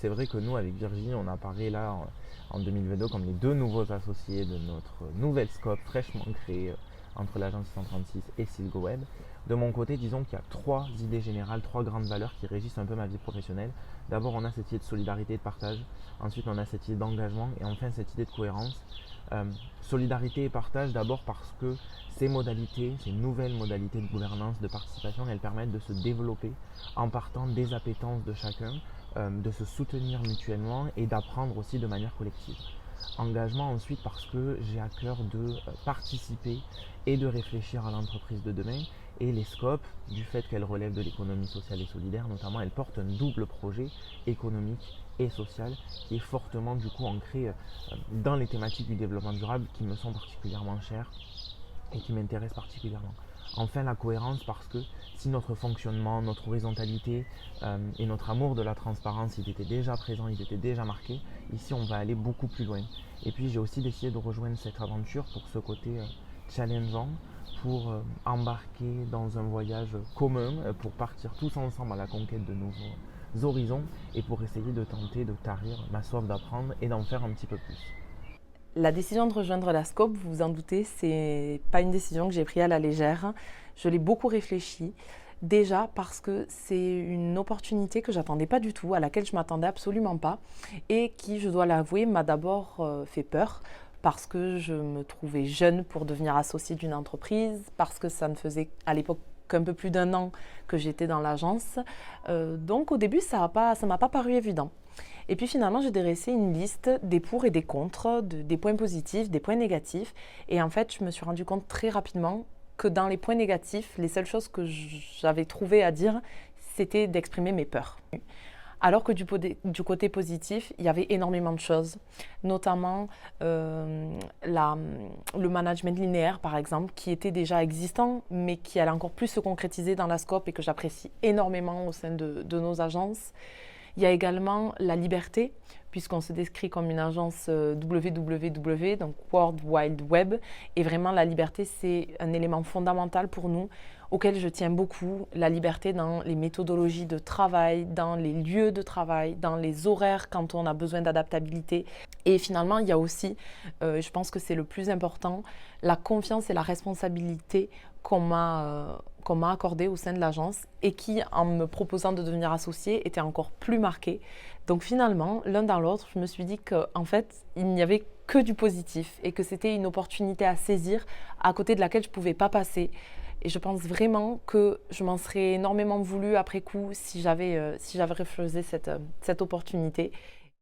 c'est vrai que nous, avec Virginie, on apparaît là en 2022 comme les deux nouveaux associés de notre nouvelle scope fraîchement créée entre l'agence 636 et Silgo Web. De mon côté, disons qu'il y a trois idées générales, trois grandes valeurs qui régissent un peu ma vie professionnelle. D'abord, on a cette idée de solidarité et de partage. Ensuite, on a cette idée d'engagement. Et enfin, cette idée de cohérence. Solidarité et partage, d'abord parce que ces modalités, ces nouvelles modalités de gouvernance, de participation, elles permettent de se développer en partant des appétences de chacun, de se soutenir mutuellement et d'apprendre aussi de manière collective. Engagement ensuite parce que j'ai à cœur de participer et de réfléchir à l'entreprise de demain. Et les scopes, du fait qu'elles relèvent de l'économie sociale et solidaire notamment, elles portent un double projet économique et social qui est fortement du coup ancré dans les thématiques du développement durable qui me sont particulièrement chères et qui m'intéressent particulièrement. Enfin, la cohérence parce que si notre fonctionnement, notre horizontalité et notre amour de la transparence, ils étaient déjà présents, ils étaient déjà marqués, ici on va aller beaucoup plus loin. Et puis j'ai aussi décidé de rejoindre cette aventure pour ce côté challengeant, pour embarquer dans un voyage commun, pour partir tous ensemble à la conquête de nouveaux horizons et pour essayer de tenter de tarir ma soif d'apprendre et d'en faire un petit peu plus. La décision de rejoindre la SCOP, vous vous en doutez, c'est pas une décision que j'ai prise à la légère. Je l'ai beaucoup réfléchi. Déjà parce que c'est une opportunité que j'attendais pas du tout, à laquelle je m'attendais absolument pas et qui, je dois l'avouer, m'a d'abord fait peur parce que je me trouvais jeune pour devenir associée d'une entreprise, parce que ça ne faisait à l'époque qu'un peu plus d'un an que j'étais dans l'agence. Donc au début, ça m'a pas paru évident. Et puis finalement, j'ai dressé une liste des pour et des contre, des points positifs, des points négatifs. Et en fait, je me suis rendu compte très rapidement que dans les points négatifs, les seules choses que j'avais trouvé à dire, c'était d'exprimer mes peurs. Alors que du côté positif, il y avait énormément de choses, notamment le management linéaire, par exemple, qui était déjà existant, mais qui allait encore plus se concrétiser dans la SCOP et que j'apprécie énormément au sein de nos agences. Il y a également la liberté, puisqu'on se décrit comme une agence WWW, donc World Wide Web. Et vraiment, la liberté, c'est un élément fondamental pour nous, auquel je tiens beaucoup. La liberté dans les méthodologies de travail, dans les lieux de travail, dans les horaires quand on a besoin d'adaptabilité. Et finalement, il y a aussi, je pense que c'est le plus important, la confiance et la responsabilité qu'on m'a accordé au sein de l'agence et qui, en me proposant de devenir associée, était encore plus marquée. Donc finalement, l'un dans l'autre, je me suis dit qu'en fait, il n'y avait que du positif et que c'était une opportunité à saisir à côté de laquelle je ne pouvais pas passer. Et je pense vraiment que je m'en serais énormément voulu après coup si j'avais refusé cette opportunité.